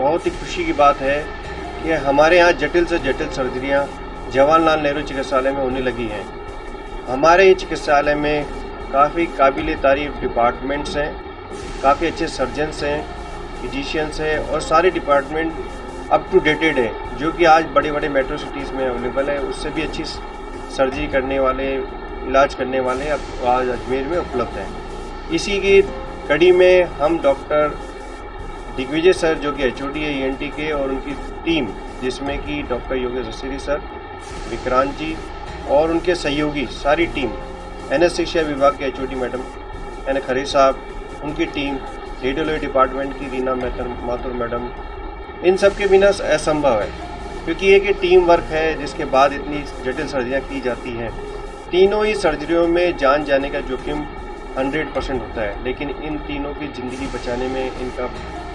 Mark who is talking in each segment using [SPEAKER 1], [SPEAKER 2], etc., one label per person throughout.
[SPEAKER 1] बहुत ही खुशी की बात है कि हमारे यहाँ जटिल से जटिल सर्जरियाँ जवाहरलाल नेहरू चिकित्सालय में होने लगी हैं। हमारे चिकित्सालय में काफ़ी काबिल तारीफ़ डिपार्टमेंट्स हैं, काफ़ी अच्छे सर्जन्स हैं, फिजिशियंस हैं और सारे डिपार्टमेंट अप टू डेटेड है, जो कि आज बड़े बड़े मेट्रो सिटीज़ में अवेलेबल है। उससे भी अच्छी सर्जरी करने वाले, इलाज करने वाले अब आज अजमेर में उपलब्ध हैं। इसी की कड़ी में हम डॉक्टर दिग्विजय सर, जो कि HOD है ENT के, और उनकी टीम, जिसमें कि डॉक्टर योगेश रसीदी सर, विक्रांत जी और उनके सहयोगी सारी टीम, एनेस्थीसिया विभाग के HOD मैडम यानी खरे साहब, उनकी टीम, रेडियोलॉजी डिपार्टमेंट की रीना माथुर मैडम, इन सब के बिना असंभव है, क्योंकि एक टीम वर्क है जिसके बाद इतनी जटिल सर्जरियाँ की जाती हैं। तीनों ही सर्जरियों में जान जाने का जोखिम 100% होता है, लेकिन इन तीनों की ज़िंदगी बचाने में इनका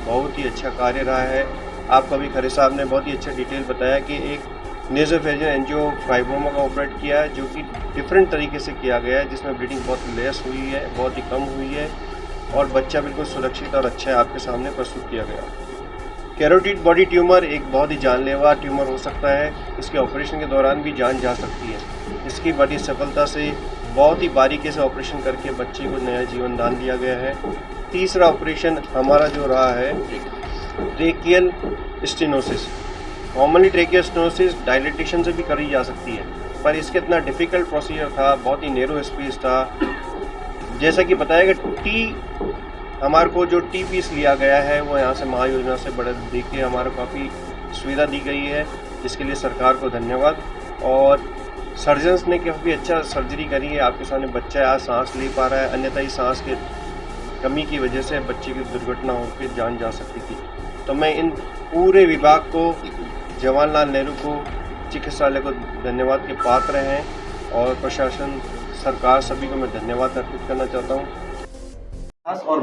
[SPEAKER 1] बहुत ही अच्छा कार्य रहा है। आपको अभी खरे साहब ने बहुत ही अच्छा डिटेल बताया कि एक नेज़ोफेरिंजियल एंजियोफाइब्रोमा का ऑपरेट किया है, जो कि डिफरेंट तरीके से किया गया है, जिसमें ब्लीडिंग बहुत लेस हुई है, बहुत ही कम हुई है और बच्चा बिल्कुल सुरक्षित और अच्छा है, आपके सामने प्रस्तुत किया गया। कैरोटिड बॉडी ट्यूमर एक बहुत ही जानलेवा ट्यूमर हो सकता है, इसके ऑपरेशन के दौरान भी जान जा सकती है। इसकी बड़ी सफलता से बहुत ही बारीकी से ऑपरेशन करके बच्चे को नया जीवन दान दिया गया है। तीसरा ऑपरेशन हमारा जो रहा है tracheal stenosis. Commonly tracheal stenosis dilatation से भी करी जा सकती है, पर इसके इतना डिफ़िकल्ट प्रोसीजर था, बहुत ही नैरो स्पेस था। जैसा कि बताया गया हमारे को जो टी पीस लिया गया है वो यहाँ से महायोजना से बड़े दे के हमारे को काफ़ी सुविधा दी गई है, जिसके लिए सरकार को धन्यवाद। और सर्जन्स ने काफ़ी अच्छा सर्जरी करी है। आपके सामने बच्चा आज सांस ले पा रहा है, अन्यथा ही सांस के कमी की वजह से बच्चे की दुर्घटना होकर जान जा सकती थी। तो मैं इन पूरे विभाग को, जवाहरलाल नेहरू को, चिकित्सालय को धन्यवाद के पात्र हैं और प्रशासन, सरकार, सभी को मैं धन्यवाद अर्पित करना चाहता हूँ।
[SPEAKER 2] और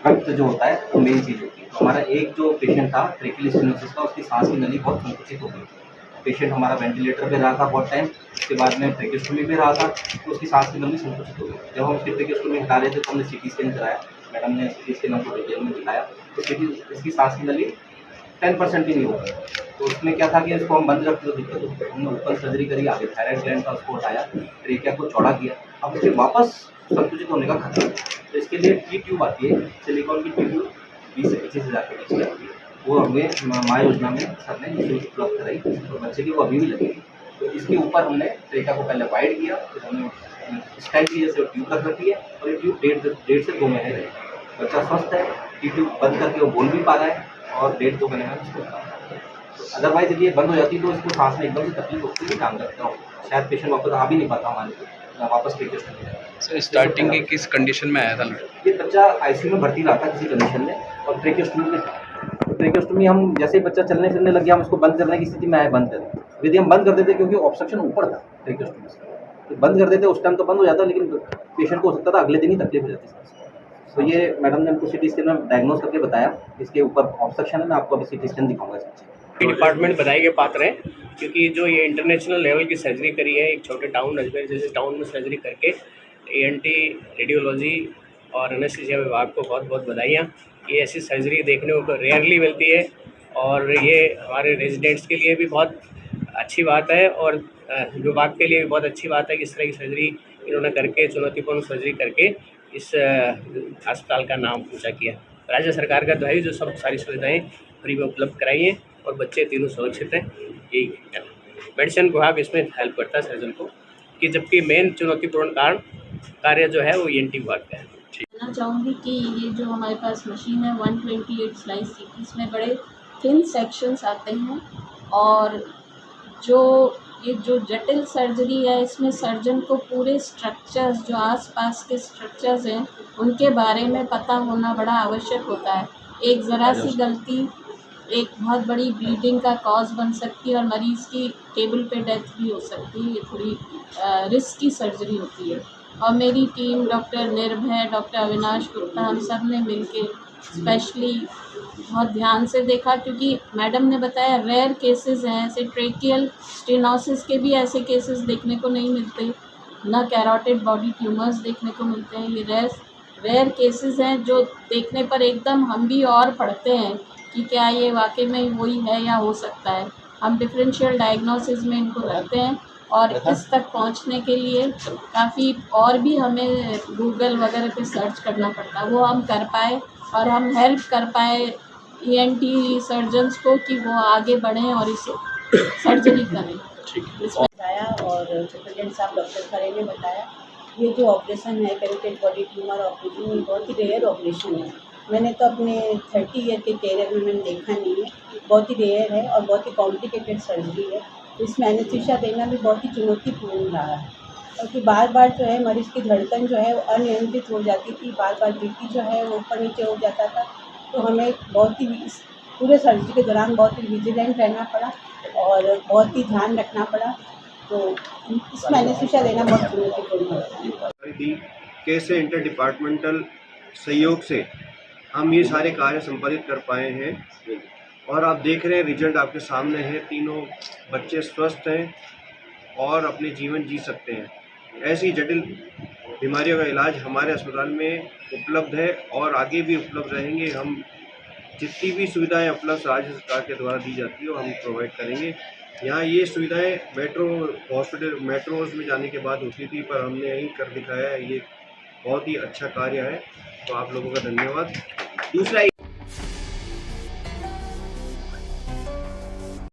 [SPEAKER 2] रक्त जो होता है वो मेन चीज़ होती है। तो हमारा एक जो पेशेंट था ट्रेकियल स्टेनोसिस का, उसकी सांस की नली बहुत संकुचित हो गई। पेशेंट हमारा वेंटिलेटर पे रहा था बहुत टाइम, उसके बाद में ट्रेकियोस्टोमी पे रहा था, तो उसकी सांस की नली संकुचित हो गई। जब हम उसकी ट्रेकियोस्टोमी हटा रहे थे तो हमने CT स्कैन कराया, मैडम ने CT स्कैन हमको डिटेल में दिखाया, तो इसकी सांस की नली 10% ही नहीं हो गई। तो उसमें क्या था कि इसको हम बंद रखते तो दिक्कत होती है। हमने ओपन सर्जरी करी, आगे थायराइड ग्लैंड का उसको हटाया, ट्रेकिया को चौड़ा किया, अब उसके वापस संकुचित होने का खतरा है। तो इसके लिए T-ट्यूब आती है, सिलिकॉन की T-ट्यूब 20 से 25 हज़ार के बीच में आती है, वो हमें माँ योजना में सर ने निःशुल्क उपलब्ध कराई, तो बच्चे की वो अभी भी लगेगी। तो इसके ऊपर हमने ट्रेका को पहले वाइड किया, फिर हमने स्टैंड की जैसे ट्यूब रख रखी है, और ये ट्यूब 1.5 से 2 महीने रहेगी। बच्चा स्वस्थ है, T-ट्यूब बंद करके वो बोल भी पा रहा है और 1.5-2 महीने में उसको अदरवाइज यदि ये बंद हो जाती तो इसको सांस में एकदम से तकलीफ होती है, काम करता हूँ, शायद पेशेंट वापस आ भी नहीं पाता हमारे को, वापस ट्रीटमेंट नहीं जाता।
[SPEAKER 3] सर स्टार्टिंग की किस कंडीशन में आया था?
[SPEAKER 2] ये बच्चा ICU में भर्ती रहा था किसी कंडीशन में, और ट्रेकियोस्टोमी में था। ट्रेकियोस्टोमी हम जैसे ही बच्चा चलने फिरने लग गया, हम उसको बंद करने की स्थिति में आए, बंद करें। यदि हम बंद कर देते, क्योंकि ऑब्स्ट्रक्शन ऊपर था ट्रेकियोस्टोमी से, तो बंद कर देते उस टाइम तो बंद हो जाता, लेकिन पेशेंट को हो सकता था अगले दिन ही तकलीफ हो जाती सांस। तो ये मैडम ने हमको CT स्कैन में डायग्नोज करके बताया, इसके ऊपर ऑब्स्ट्रक्शन है। मैं आपको अभी CT स्कैन दिखाऊंगा।
[SPEAKER 4] डिपार्टमेंट बनाए के पात्र हैं, क्योंकि जो ये इंटरनेशनल लेवल की सर्जरी करी है, एक छोटे टाउन अजमेर जैसे टाउन में सर्जरी करके, ENT, रेडियोलॉजी और एनेस्थीसिया विभाग को बहुत बहुत बधाइयाँ। ये ऐसी सर्जरी देखने को रेयरली मिलती है और ये हमारे रेजिडेंट्स के लिए भी बहुत अच्छी बात है और विभाग के लिए भी बहुत अच्छी बात है कि इस तरह की सर्जरी इन्होंने करके, चुनौतीपूर्ण सर्जरी करके इस अस्पताल का नाम ऊँचा किया। राज्य सरकार का दवाई जो सब सारी सुविधाएँ फ्री में उपलब्ध कराई हैं और बच्चे तीनों सुरक्षित हैं। यही मेडिसिन विभाग इसमें हेल्प करता है सर्जन को, कि जबकि मेन चुनौतीपूर्ण कार्य जो है वो ENT विभाग का है।
[SPEAKER 5] कहना चाहूँगी कि ये जो हमारे पास मशीन है 128 स्लाइस CT, इसमें बड़े थिन सेक्शंस आते हैं, और ये जो जटिल सर्जरी है इसमें सर्जन को पूरे स्ट्रक्चर्स, जो आसपास के स्ट्रक्चर्स हैं, उनके बारे में पता होना बड़ा आवश्यक होता है। एक ज़रा सी गलती एक बहुत बड़ी ब्लीडिंग का कॉज बन सकती है और मरीज़ की टेबल पे डेथ भी हो सकती है। ये थोड़ी रिस्की सर्जरी होती है, और मेरी टीम डॉक्टर निर्भय, डॉक्टर अविनाश गुप्ता, हम सब ने मिलके स्पेशली बहुत ध्यान से देखा, क्योंकि मैडम ने बताया रेयर केसेस हैं, ऐसे ट्रेकियल स्टेनोसिस के भी ऐसे केसेस देखने को नहीं मिलते, ना कैरोटिड बॉडी ट्यूमर्स देखने को मिलते हैं। ये रेयर केसेस हैं जो देखने पर एकदम हम भी और पढ़ते हैं कि क्या ये वाकई में वही है या हो सकता है। हम डिफरेंशियल डायग्नोसिस में इनको रखते हैं और इस तक पहुंचने के लिए काफ़ी और भी हमें गूगल वगैरह पे सर्च करना पड़ता है, वो हम कर पाए और हम हेल्प कर पाए ईएनटी सर्जन्स को कि वो आगे बढ़ें और इसे सर्जरी करें। इसमें
[SPEAKER 6] बताया और सुप्रिटेंडेंट साहब डॉक्टर खरे ने बताया, ये जो ऑपरेशन है कैरोटिड बॉडी ट्यूमर ऑपरेशन, ये बहुत ही रेयर ऑपरेशन है। मैंने तो अपने 30 ईयर के कैरियर में मैंने देखा नहीं है, बहुत ही रेयर है और बहुत ही कॉम्प्लिकेटेड सर्जरी है। इसमें एनेस्थीसिया देना भी बहुत ही चुनौतीपूर्ण रहा है, क्योंकि बार बार जो है मरीज़ की धड़कन जो है वो अनियंत्रित हो जाती थी, बार बार बीपी जो है वो ऊपर नीचे हो जाता था। तो हमें बहुत ही इस पूरे सर्जरी के दौरान बहुत ही विजिलेंट रहना पड़ा और बहुत ही ध्यान रखना पड़ा। तो इसमें एनेस्थीसिया देना बहुत चुनौतीपूर्ण है।
[SPEAKER 1] कैसे इंटर डिपार्टमेंटल सहयोग से हम ये सारे कार्य संपादित कर पाए हैं और आप देख रहे हैं रिजल्ट आपके सामने है। तीनों बच्चे स्वस्थ हैं और अपने जीवन जी सकते हैं। ऐसी जटिल बीमारियों का इलाज हमारे अस्पताल में उपलब्ध है और आगे भी उपलब्ध रहेंगे। हम जितनी भी सुविधाएं उपलब्ध राज्य सरकार के द्वारा दी जाती है वो हम प्रोवाइड करेंगे। यहाँ ये सुविधाएं मेट्रोज में जाने के बाद होती थी, पर हमने यहीं कर दिखाया है। ये बहुत ही अच्छा कार्य है, तो आप लोगों का धन्यवाद। दूसरा